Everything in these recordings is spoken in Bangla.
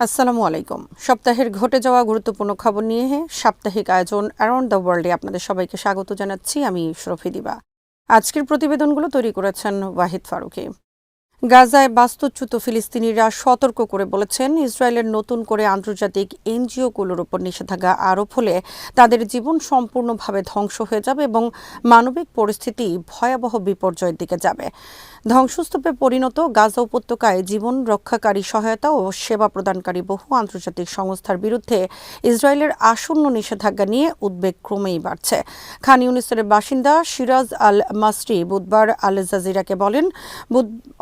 আসসালামু আলাইকুম। সপ্তাহের ঘটে যাওয়া গুরুত্বপূর্ণ খবর নিয়ে সাপ্তাহিক আয়োজন অ্যারাউন্ড দ্য ওয়ার্ল্ডে আপনাদের সবাইকে স্বাগত জানাচ্ছি। আমি শরফি দিবা। আজকের প্রতিবেদনগুলো তৈরি করেছেন ওয়াহিদ ফারুকী। গাজায় বাস্তুচ্যুত ফিলিস্তিনিরা সতর্ক করে বলেছেন, ইসরায়েলের নতুন করে আন্তর্জাতিক এনজিওগুলোর উপর নিষেধাজ্ঞা আরোপ হলে তাদের জীবন সম্পূর্ণভাবে ধ্বংস হয়ে যাবে এবং মানবিক পরিস্থিতি ভয়াবহ বিপর্যয়ের দিকে যাবে। ধ্বংসস্তূপে পরিণত গাজা উপত্যকায় জীবন রক্ষাকারী সহায়তা ও সেবা প্রদানকারী বহু আন্তর্জাতিক সংস্থার বিরুদ্ধে ইসরায়েলের আসন্ন নিষেধাজ্ঞা নিয়ে উদ্বেগ ক্রমেই বাড়ছে। খান ইউনিসের বাসিন্দা সিরাজ আল মাসরি বুধবার আল জাজিরাকে বলেন,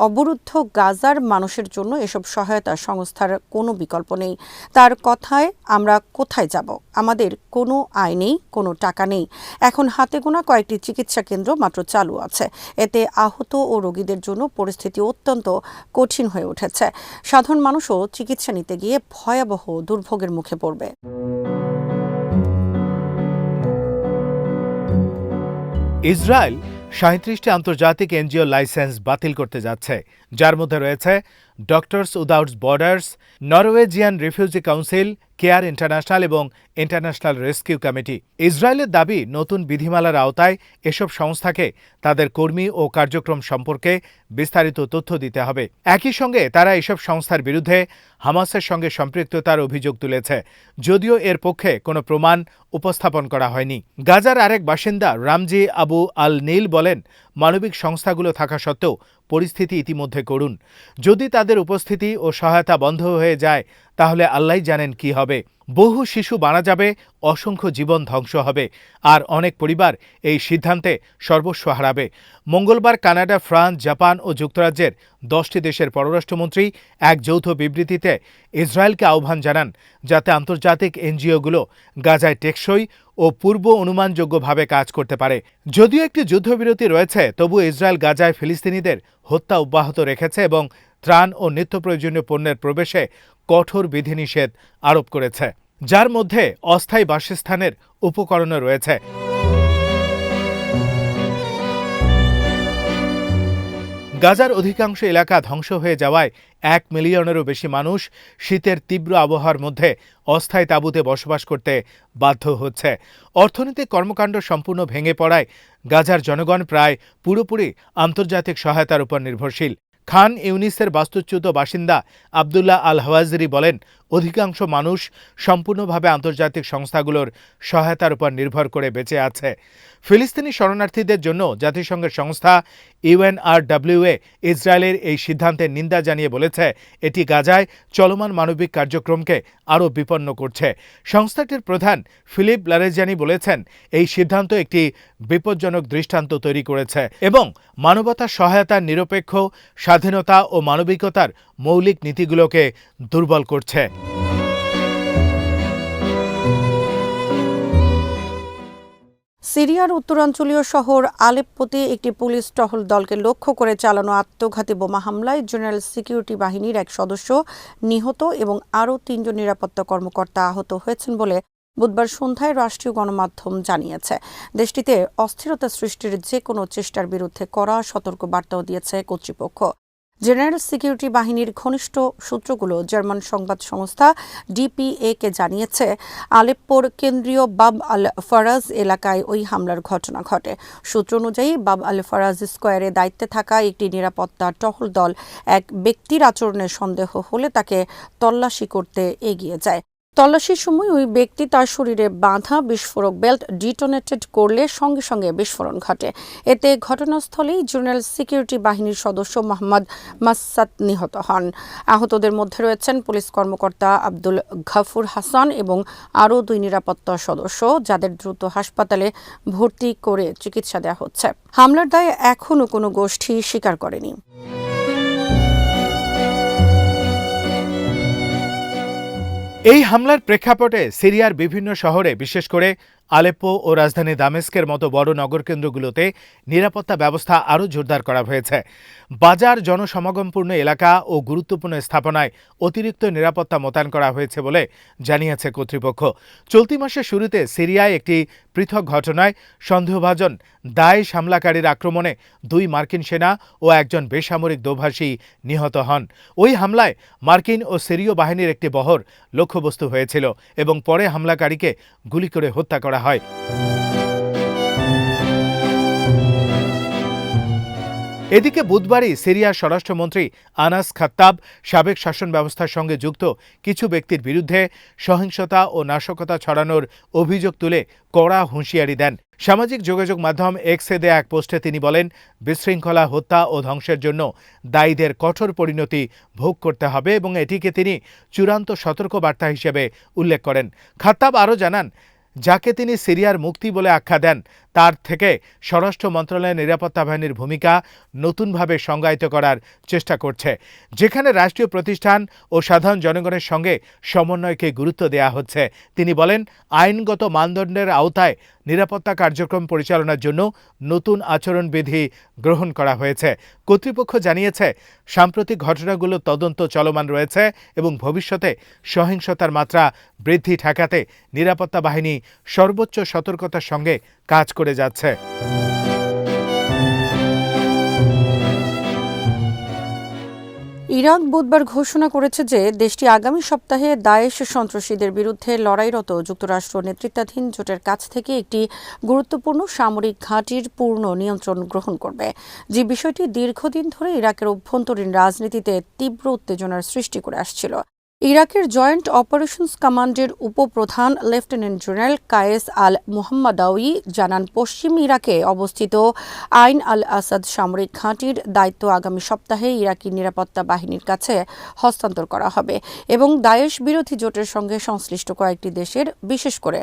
অবরুদ্ধ গাজার মানুষের জন্য এসব সহায়তা সংস্থার কোনো বিকল্প নেই। তার কথায়, আমরা কোথায় যাব? আমাদের কোনো আয় নেই, কোনো টাকা নেই। এখন হাতে গোনা কয়েকটি চিকিৎসা কেন্দ্র মাত্র চালু আছে। এতে আহত ও রোগীদের জন্য পরিস্থিতি অত্যন্ত কঠিন হয়ে উঠেছে। সাধারণ মানুষও চিকিৎসা নিতে গিয়ে ভয়াবহ দুর্ভোগের মুখে পড়বে। ইসরায়েল ৩৭টি আন্তর্জাতিক এনজিও লাইসেন্স বাতিল করতে যাচ্ছে, যার মধ্যে রয়েছে doctors without borders, Norwegian refugee council, care international এবং ইন্টারন্যাশনাল রেস্কিউ কমিটি। ইসরায়েলের দাবি, নতুন বিধিমালার আওতায় এসব সংস্থাকে তাদের কর্মী ও কার্যক্রম সম্পর্কে বিস্তারিত তথ্য দিতে হবে। একই সঙ্গে তারা এসব সংস্থার বিরুদ্ধে হামাসের সঙ্গে সম্পৃক্ততার অভিযোগ তুলেছে, যদিও এর পক্ষে কোনো প্রমাণ উপস্থাপন করা হয়নি। গাজার আরেক বাসিন্দা রামজি আবু আল নীল বলেন, মানবিক সংস্থাগুলো থাকা সত্ত্বেও পরিস্থিতি ইতিমধ্যে করুণ। যদি তাদের উপস্থিতি ও সহায়তা বন্ধ হয়ে যায়, তাহলে আল্লাহই জানেন কি হবে। বহু শিশু মারা যাবে, অসংখ্য জীবন ধ্বংস হবে, আর অনেক পরিবার এই সিদ্ধান্তে সর্বস্ব হারাবে। মঙ্গলবার কানাডা, ফ্রান্স, জাপান ও যুক্তরাজ্যের 10টি দেশের পররাষ্ট্রমন্ত্রী এক যৌথ বিবৃতিতে ইসরায়েলকে আহ্বান জানান, যাতে আন্তর্জাতিক এনজিওগুলো গাজায় টেকসই ও পূর্ব অনুমানযোগ্যভাবে কাজ করতে পারে। যদিও একটি যুদ্ধবিরতি রয়েছে, তবু ইসরায়েল গাজায় ফিলিস্তিনিদের হত্যা অব্যাহত রেখেছে এবং ত্রাণ ও নিত্য প্রয়োজনীয় পণ্যের প্রবেশে কঠোর বিধিনিষেধ আরোপ করেছে, যার মধ্যে অস্থায়ী বাসস্থানের উপকরণও রয়েছে। গাজার অধিকাংশ এলাকা ধ্বংস হয়ে যাওয়ায় 1 মিলিয়নেরও বেশি মানুষ শীতের তীব্র আবহাওয়ার মধ্যে অস্থায়ী তাঁবুতে বসবাস করতে বাধ্য হচ্ছে। অর্থনৈতিক কর্মকাণ্ড সম্পূর্ণ ভেঙে পড়ায় গাজার জনগণ প্রায় পুরোপুরি আন্তর্জাতিক সহায়তার উপর নির্ভরশীল। খান ইউনিসের বাস্তুচ্যুত বাসিন্দা আবদুল্লাহ আল হাওয়াজরি বলেন, অধিকাংশ মানুষ সম্পূর্ণভাবে আন্তর্জাতিক সংস্থাগুলোর সহায়তার উপর নির্ভর করে বেঁচে আছে। ফিলিস্তিনি শরণার্থীদের জন্য জাতিসংঘের সংস্থা ইউএনআরডব্লিউএ ইসরায়েলের এই সিদ্ধান্তের নিন্দা জানিয়ে বলেছে, এটি গাজায় চলমান মানবিক কার্যক্রমকে আরও বিপন্ন করছে। সংস্থাটির প্রধান ফিলিপ লারেজানি বলেছেন, এই সিদ্ধান্ত একটি বিপজ্জনক দৃষ্টান্ত তৈরি করেছে এবং মানবতা সহায়তার নিরপেক্ষ, স্বাধীনতা ও মানবিকতার মৌলিক নীতিগুলোকে দুর্বল করছে। সিরিয়ার উত্তরাঞ্চলীয় শহর আলেপ্পোতে একটি পুলিশ টহল দলকে লক্ষ্য করে চালানো আত্মঘাতী বোমা হামলায় জেনারেল সিকিউরিটি বাহিনীর এক সদস্য নিহত এবং আরও 3 জন নিরাপত্তা কর্মকর্তা আহত হয়েছেন বলে বুধবার সন্ধ্যায় রাষ্ট্রীয় গণমাধ্যম জানিয়েছে। দেশটিতে অস্থিরতা সৃষ্টির যে কোনো চেষ্টার বিরুদ্ধে কড়া সতর্কবার্তাও দিয়েছে কর্তৃপক্ষ। জেনারেল সিকিউরিটি বাহিনীর ঘনিষ্ঠ সূত্রগুলো জার্মান সংবাদ সংস্থা ডিপিএ-কে জানিয়েছে, আলেপ্পোর কেন্দ্রীয় বাব আল ফারাজ এলাকায় ওই হামলার ঘটনা ঘটে। সূত্র অনুযায়ী, বাব আল ফারাজ স্কোয়ারে দায়িত্বে থাকা একটি নিরাপত্তা টহল দল এক ব্যক্তির আচরণের সন্দেহ হলে তাকে তল্লাশি করতে এগিয়ে যায়। তল্লাশির সময় ওই ব্যক্তি তার শরীরে বাঁধা বিস্ফোরক বেল্ট ডিটোনেটেড করলে সঙ্গে সঙ্গে বিস্ফোরণ ঘটে। এতে ঘটনাস্থলেই জেনারেল সিকিউরিটি বাহিনীর সদস্য মোহাম্মদ মাসসাদ নিহত হন। আহতদের মধ্যে রয়েছেন পুলিশ কর্মকর্তা আব্দুল গাফুর হাসান এবং আরও 2 নিরাপত্তা সদস্য, যাদের দ্রুত হাসপাতালে ভর্তি করে চিকিৎসা দেওয়া হচ্ছে। হামলার দায়ে এখনও কোনো গোষ্ঠী স্বীকার করেনি। এই হামলার প্রেক্ষাপটে সিরিয়ার বিভিন্ন শহরে, বিশেষ করে আলেপ্পো ও রাজধানী দামেস্কের মতো বড় নগরকেন্দ্রগুলোতে নিরাপত্তা ব্যবস্থা আরও জোরদার করা হয়েছে। বাজার, জনসমাগমপূর্ণ এলাকা ও গুরুত্বপূর্ণ স্থাপনায় অতিরিক্ত নিরাপত্তা মোতায়েন করা হয়েছে বলে জানিয়েছে কর্তৃপক্ষ। চলতি মাসের শুরুতে সিরিয়ায় একটি পৃথক ঘটনায় সন্দেহভাজন দায়েশ হামলাকারীর আক্রমণে 2 মার্কিন সেনা ও একজন বেসামরিক দোভাষী নিহত হন। ওই হামলায় মার্কিন ও সিরীয় বাহিনীর একটি বহর লক্ষ্যবস্তু হয়েছিল এবং পরে হামলাকারীকে গুলি করে হত্যা করা হয়। এদিকে বুধবারই সিরিয়ার স্বরাষ্ট্রমন্ত্রী আনাস খাত্তাব সাবেক শাসন ব্যবস্থার সঙ্গে যুক্ত কিছু ব্যক্তির বিরুদ্ধে সহিংসতা ও নাশকতা ছড়ানোর অভিযোগ তুলে কড়া হুঁশিয়ারি দেন। সামাজিক যোগাযোগ মাধ্যম এক্সে দেয়া এক পোস্টে তিনি বলেন, বিশৃঙ্খলা, হত্যা ও ধ্বংসের জন্য দায়ীদের কঠোর পরিণতি ভোগ করতে হবে এবং এটিকে তিনি চূড়ান্ত সতর্কবার্তা হিসেবে উল্লেখ করেন। খাত্তাব আরও জানান, যাকে তিনি সিরিয়ার মুক্তি বলে আখ্যা দেন তার থেকে স্বরাষ্ট্র মন্ত্রণালয়ের নিরাপত্তা বাহিনীর ভূমিকা নতুনভাবে সংজ্ঞায়িত করার চেষ্টা করছে, যেখানে রাষ্ট্রীয় প্রতিষ্ঠান ও সাধারণ জনগণের সঙ্গে সমন্বয়কে গুরুত্ব দেওয়া হচ্ছে। তিনি বলেন, আইনগত মানদণ্ডের আওতায় নিরাপত্তা কার্যক্রম পরিচালনার জন্য নতুন আচরণবিধি গ্রহণ করা হয়েছে। কর্তৃপক্ষ জানিয়েছে, সাম্প্রতিক ঘটনাগুলোর তদন্ত চলমান রয়েছে এবং ভবিষ্যতে সহিংসতার মাত্রা বৃদ্ধি ঠেকাতে নিরাপত্তা বাহিনী সর্বোচ্চ সতর্কতার সঙ্গে কাজ করে যাচ্ছে। ইরাক বুধবার ঘোষণা করেছে যে দেশটি আগামী সপ্তাহে দায়েশ সন্ত্রাসীদের বিরুদ্ধে লড়াইরত যুক্তরাষ্ট্র নেতৃত্বাধীন জোটের কাছ থেকে একটি গুরুত্বপূর্ণ সামরিক ঘাঁটির পূর্ণ নিয়ন্ত্রণ গ্রহণ করবে, যে বিষয়টি দীর্ঘদিন ধরে ইরাকের অভ্যন্তরীণ রাজনীতিতে তীব্র উত্তেজনার সৃষ্টি করে আসছিল। ইরাকের জয়েন্ট অপারেশনস কমান্ডের উপপ্রধান লেফটেন্যান্ট জেনারেল কায়েস আল মুহাম্মাদাউই জানান, পশ্চিম ইরাকে অবস্থিত আইন আল আসাদ সামরিক ঘাঁটির দায়িত্ব আগামী সপ্তাহে ইরাকি নিরাপত্তা বাহিনীর কাছে হস্তান্তর করা হবে এবং দায়েশ বিরোধী জোটের সঙ্গে সংশ্লিষ্ট কয়েকটি দেশের, বিশেষ করে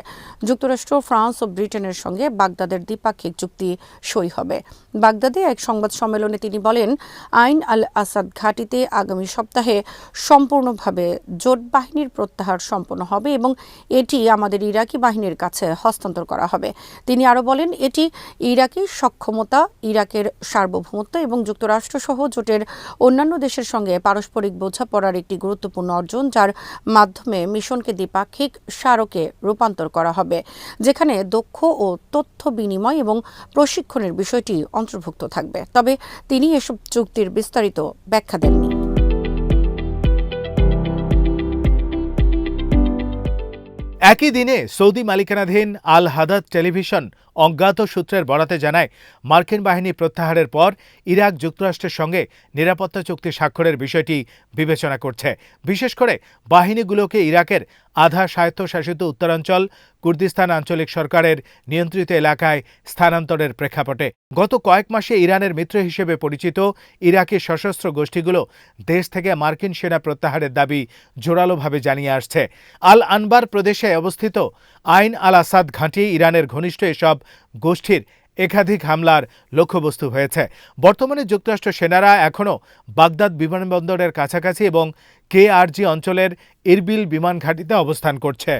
যুক্তরাষ্ট্র, ফ্রান্স ও ব্রিটেনের সঙ্গে বাগদাদের দ্বিপাক্ষিক চুক্তি সই হবে। বাগদাদে এক সংবাদ সম্মেলনে তিনি বলেন, আইন আল আসাদ ঘাঁটিতে আগামী সপ্তাহে সম্পূর্ণভাবে জোট বাহিনীর প্রত্যাহার সম্পন্ন হবে এবং এটি আমাদের ইরাকি বাহিনীর কাছে হস্তান্তর করা হবে। তিনি আরও বলেন, এটি ইরাকি সক্ষমতা, ইরাকের সার্বভৌমত্ব এবং যুক্তরাষ্ট্রসহ জোটের অন্যান্য দেশের সঙ্গে পারস্পরিক বোঝাপড়ার একটি গুরুত্বপূর্ণ অর্জন, যার মাধ্যমে মিশনকে দ্বিপাক্ষিক স্মারকে রূপান্তর করা হবে, যেখানে দক্ষ ও তথ্য বিনিময় এবং প্রশিক্ষণের বিষয়টি অন্তর্ভুক্ত থাকবে। তবে তিনি এসব চুক্তির বিস্তারিত ব্যাখ্যা দেননি। একই দিনে সৌদি মালিকানাধীন আল হাদাদ টেলিভিশন অজ্ঞাত সূত্রের বরাতে জানায়, মার্কিন বাহিনী প্রত্যাহারের পর ইরাক যুক্তরাষ্ট্রের সঙ্গে নিরাপত্তা চুক্তি স্বাক্ষরের বিষয়টি বিবেচনা করছে, বিশেষ করে বাহিনীগুলোকে ইরাকের আধা স্বায়ত্তশাসিত উত্তরাঞ্চল কুর্দিস্তান আঞ্চলিক সরকারের নিয়ন্ত্রিত এলাকায় স্থানান্তরের প্রেক্ষাপটে। গত কয়েক মাসে ইরানের মিত্র হিসেবে পরিচিত ইরাকি সশস্ত্র গোষ্ঠীগুলো দেশ থেকে মার্কিন সেনা প্রত্যাহারের দাবি জোরালোভাবে জানিয়ে আসছে। আল আনবার প্রদেশে অবস্থিত আইন আল আসাদ ঘাঁটি ইরানের ঘনিষ্ঠ এসব গোষ্ঠীর একাধিক হামলার লক্ষ্যবস্তু হয়েছে। বর্তমানে যুক্তরাষ্ট্র সেনারা এখনও বাগদাদ বিমানবন্দরের কাছাকাছি এবং কেআরজি অঞ্চলের ইরবিল বিমান ঘাঁটিতে অবস্থান করছে।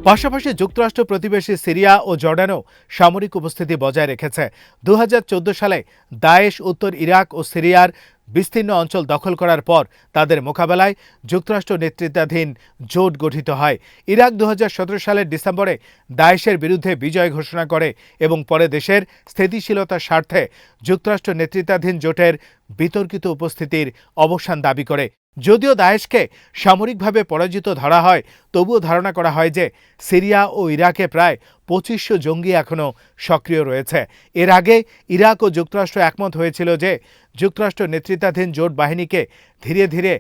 পাশাপাশি যুক্তরাষ্ট্র প্রতিবেশী সিরিয়া ও জর্ডানেও সামরিক উপস্থিতি বজায় রেখেছে। 2014 সালে দায়েশ উত্তর ইরাক ও সিরিয়ার বিস্তীর্ণ অঞ্চল দখল করার পর তাদের মোকাবেলায় যুক্তরাষ্ট্র নেতৃত্বাধীন জোট গঠিত হয়। ইরাক 2017 সালের ডিসেম্বরে দায়েশের বিরুদ্ধে বিজয় ঘোষণা করে এবং পরে দেশের স্থিতিশীলতার স্বার্থে যুক্তরাষ্ট্র নেতৃত্বাধীন জোটের বিতর্কিত উপস্থিতির অবসান দাবি করে। যদিও দায়েশকে সামরিকভাবে পরাজিত ধরা হয়, তবুও ধারণা করা হয় যে সিরিয়া ও ইরাকে প্রায় 2500 জঙ্গি এখনও সক্রিয় রয়েছে। এর আগে ইরাক ও যুক্তরাষ্ট্র একমত হয়েছিল যে যুক্তরাষ্ট্র নেতৃত্বাধীন জোট বাহিনীকে ধীরে ধীরে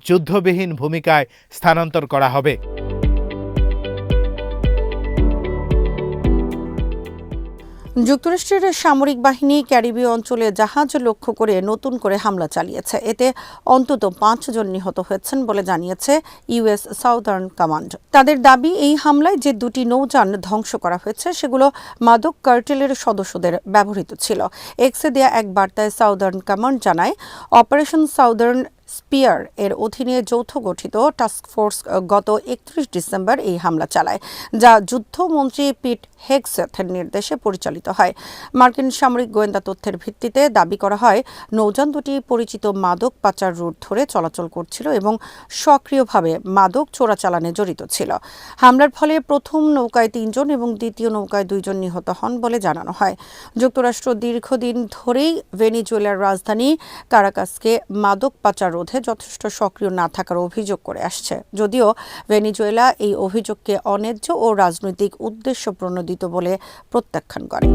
যুদ্ধবিহীন ভূমিকায় স্থানান্তর করা হবে। যুক্তরাষ্ট্রের সামরিক বাহিনী ক্যারিবীয় অঞ্চলে জাহাজ লক্ষ্য করে নতুন করে হামলা চালিয়েছে। এতে অন্তত 5 জন নিহত হয়েছেন বলে জানিয়েছে ইউএস সাউদার্ন কমান্ড। তাদের দাবি, এই হামলায় যে 2টি নৌযান ধ্বংস করা হয়েছে সেগুলো মাদক কার্টেলের সদস্যদের ব্যবহৃত ছিল। এক্সে দেয়া এক বার্তায় সাউদার্ন কমান্ড জানায়, অপারেশন সাউদার্ন স্পিয়ার এর অধীনে যৌথ গঠিত টাস্কফোর্স গত ৩১ ডিসেম্বর এই হামলা চালায়, যা যুদ্ধমন্ত্রী পিট হেগসেথের নির্দেশে পরিচালিত হয়। মার্কিন সামরিক গোয়েন্দা তথ্যের ভিত্তিতে দাবি করা হয়, নৌযান দুটি পরিচিত মাদক পাচার রুট ধরে চলাচল করছিল এবং সক্রিয়ভাবে মাদক চোরাচালানে জড়িত ছিল। হামলার ফলে প্রথম নৌকায় ৩ জন এবং দ্বিতীয় নৌকায় 2 জন নিহত হন বলে জানানো হয়। যুক্তরাষ্ট্র দীর্ঘদিন ধরেই ভেনেজুয়েলার রাজধানী কারাকাসকে মাদক পাচার রোধে যথেষ্ট সক্রিয় না থাকার অভিযোগ করে আসছে, যদিও ভেনেজুয়েলা এই অভিযোগকে অন্যায্য ও রাজনৈতিক উদ্দেশ্য প্রণোদিত বলে প্রত্যাখ্যান করে।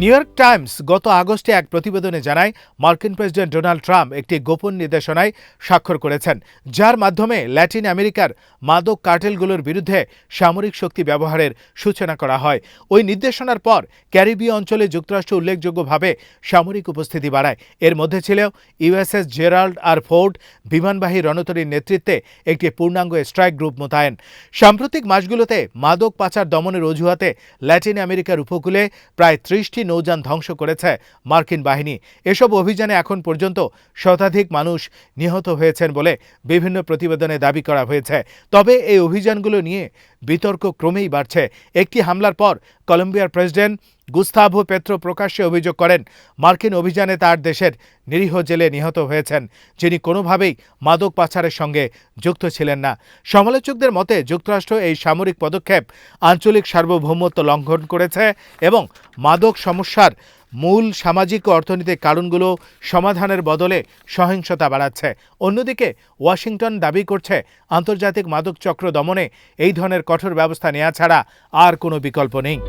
নিউ ইয়র্ক টাইমস গত আগস্টে এক প্রতিবেদনে জানায়, মার্কিন প্রেসিডেন্ট ডোনাল্ড ট্রাম্প একটি গোপন নির্দেশনায় স্বাক্ষর করেছেন, যার মাধ্যমে ল্যাটিন আমেরিকার মাদক কার্টেলগুলোর বিরুদ্ধে সামরিক শক্তি ব্যবহারের সূচনা করা হয়। ওই নির্দেশনার পর ক্যারিবীয় অঞ্চলে যুক্তরাষ্ট্র উল্লেখযোগ্যভাবে সামরিক উপস্থিতি বাড়ায়। এর মধ্যে ছিল ইউএসএস জেরাল্ড আর ফোর্ড বিমানবাহী রণতরীর নেতৃত্বে একটি পূর্ণাঙ্গ স্ট্রাইক গ্রুপ মোতায়েন। সাম্প্রতিক মাসগুলোতে মাদক পাচার দমনের অজুহাতে ল্যাটিন আমেরিকার উপকূলে প্রায় 30টি নৌযান ধ্বংস করেছে মার্কিন বাহিনী। এসব অভিযানে এখন পর্যন্ত শতাধিক মানুষ নিহত হয়েছেন বলে বিভিন্ন প্রতিবেদনে দাবি করা হয়েছে। তবে এই অভিযানগুলো নিয়ে বিতর্ক ক্রমেই বাড়ছে। একটি হামলার পর কলম্বিয়ার প্রেসিডেন্ট গুস্তাভো পেত্রো প্রকাশ্যে অভিযোগ করেন, মার্কিন অভিযানে তার দেশের নিরীহ জেলে নিহত হয়েছেন, যিনি কোনোভাবেই মাদক পাচারের সঙ্গে যুক্ত ছিলেন না। সমালোচকদের মতে যুক্তরাষ্ট্র এই সামরিক পদক্ষেপ আঞ্চলিক সার্বভৌমত্ব লঙ্ঘন করেছে এবং মাদক সমস্যার মূল সামাজিক ও অর্থনৈতিক কারণগুলো সমাধানের বদলে সহিংসতা বাড়াচ্ছে। অন্যদিকে ওয়াশিংটন দাবি করছে, আন্তর্জাতিক মাদক চক্র দমনে এই ধরনের কঠোর ব্যবস্থা নেওয়া ছাড়া আর কোনো বিকল্প নেই।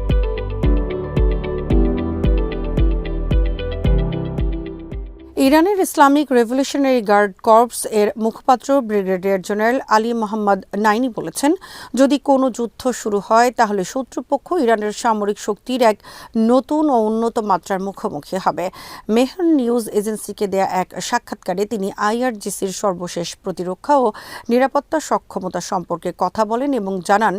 ইরানের ইসলামিক রেভলিউশনারি গার্ড কর্পস এর মুখপাত্র ব্রিগেডিয়ার জেনারেল আলী মোহাম্মদ নাইনি বলেছেন, যদি কোনো যুদ্ধ শুরু হয় তাহলে শত্রুপক্ষ ইরানের সামরিক শক্তির এক নতুন ও উন্নত মাত্রার মুখোমুখি হবে। মেহর নিউজ এজেন্সিকে দেয়া এক সাক্ষাৎকারে তিনি আইআরজিসির সর্বশেষ প্রতিরক্ষা ও নিরাপত্তা সক্ষমতা সম্পর্কে কথা বলেন এবং জানান,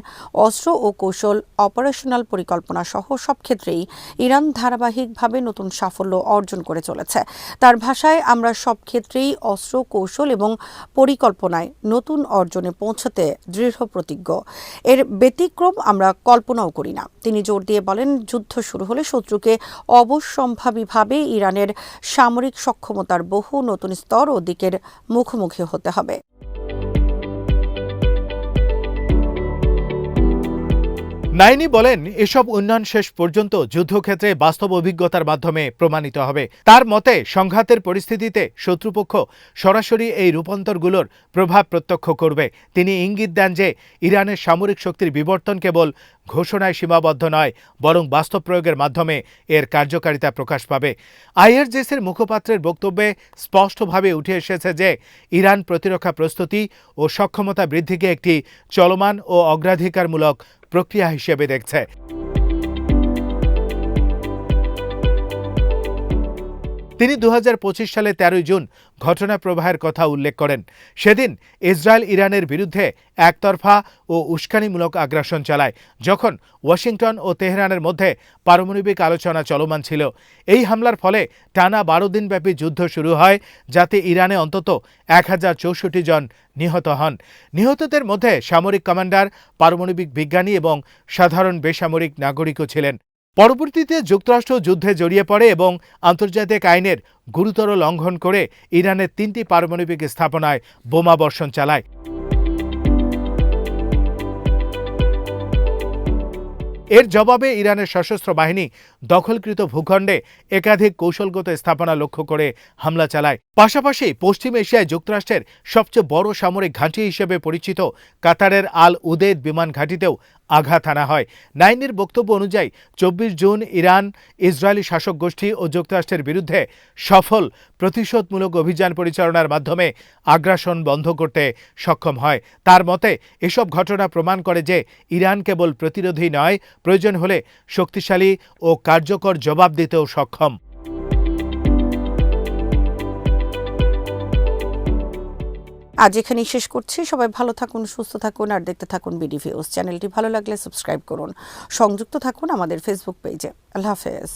অস্ত্র ও কৌশল, অপারেশনাল পরিকল্পনা সহ সব ক্ষেত্রেই ইরান ধারাবাহিকভাবে নতুন সাফল্য অর্জন করে চলেছে। তার ভাষায়, আমরা সব ক্ষেত্রেই অস্ত্র, কৌশল এবং পরিকল্পনায় নতুন অর্জনে পৌঁছতে দৃঢ় প্রতিজ্ঞ। এর ব্যতিক্রম আমরা কল্পনাও করি না। তিনি জোর দিয়ে বলেন, যুদ্ধ শুরু হলে শত্রুকে অবশ্যম্ভাবীভাবে ইরানের সামরিক সক্ষমতার বহু নতুন স্তর ও দিকের মুখোমুখি হতে হবে। নাইনি বলেন, এসব উন্নয়ন শেষ পর্যন্ত যুদ্ধক্ষেত্রে বাস্তব অভিজ্ঞতার মাধ্যমে প্রমাণিত হবে। তার মতে, সংঘাতের পরিস্থিতিতে শত্রুপক্ষ সরাসরি এই রূপান্তরগুলোর প্রভাব প্রত্যক্ষ করবে। তিনি ইঙ্গিত দেন যে ইরানের সামরিক শক্তির বিবর্তন কেবল ঘোষণায় সীমাবদ্ধ নয়, বরং বাস্তব প্রয়োগের মাধ্যমে এর কার্যকারিতা প্রকাশ পাবে। আইআরজিসির মুখপাত্রের বক্তব্যে স্পষ্টভাবে উঠে এসেছে যে ইরান প্রতিরক্ষা প্রস্তুতি ও সক্ষমতা বৃদ্ধিকে একটি চলমান ও অগ্রাধিকারমূলক প্রক্রিয়া হিসেবে দেখছে। তিনি 2025 সালে 13 জুন ঘটনা প্রবাহের কথা উল্লেখ করেন। সেদিন ইসরায়েল ইরানের বিরুদ্ধে একতরফা ও উস্কানিমূলক আগ্রাসন চালায়, যখন ওয়াশিংটন ও তেহরানের মধ্যে পারমাণবিক আলোচনা চলমান ছিল। এই হামলার ফলে টানা 12 দিনব্যাপী যুদ্ধ শুরু হয়, যাতে ইরানে অন্তত 1064 জন নিহত হন। নিহতদের মধ্যে সামরিক কমান্ডার, পারমাণবিক বিজ্ঞানী এবং সাধারণ বেসামরিক নাগরিকও ছিলেন। পরবর্তীতে যুক্তরাষ্ট্র যুদ্ধে জড়িয়ে পড়ে এবং আন্তর্জাতিক আইনের গুরুতর লঙ্ঘন করে ইরানের 3টি পারমাণবিক স্থাপনায় বোমাবর্ষণ চালায়। এর জবাবে ইরানের সশস্ত্র বাহিনী দখলকৃত ভূখণ্ডে একাধিক কৌশলগত স্থাপনা লক্ষ্য করে হামলা চালায়। পাশাপাশি পশ্চিম এশিয়ায় যুক্তরাষ্ট্রের সবচেয়ে বড় সামরিক ঘাঁটি হিসেবে পরিচিত কাতারের আল উদেদ বিমান ঘাঁটিতেও আঘাত আনা হয়। নাইনির বক্তব্য অনুযায়ী 24 জুন ইরান ইসরায়েলি শাসক গোষ্ঠী ও যুক্তরাষ্ট্রের বিরুদ্ধে সফল প্রতিশোধমূলক অভিযান পরিচালনার মাধ্যমে আগ্রাসন বন্ধ করতে সক্ষম হয়। তার মতে, এসব ঘটনা প্রমাণ করে যে ইরান কেবল প্রতিরোধী নয়, প্রয়োজন হলে শক্তিশালী ও কার্যকর জবাব দিতেও সক্ষম। আজ এখানেই শেষ করছি। সবাই ভালো থাকুন, সুস্থ থাকুন আর দেখতে থাকুন বিডি ভিউজ। চ্যানেলটি ভালো লাগলে সাবস্ক্রাইব করুন। সংযুক্ত থাকুন আমাদের ফেসবুক পেজে। আল্লাহ হাফেজ।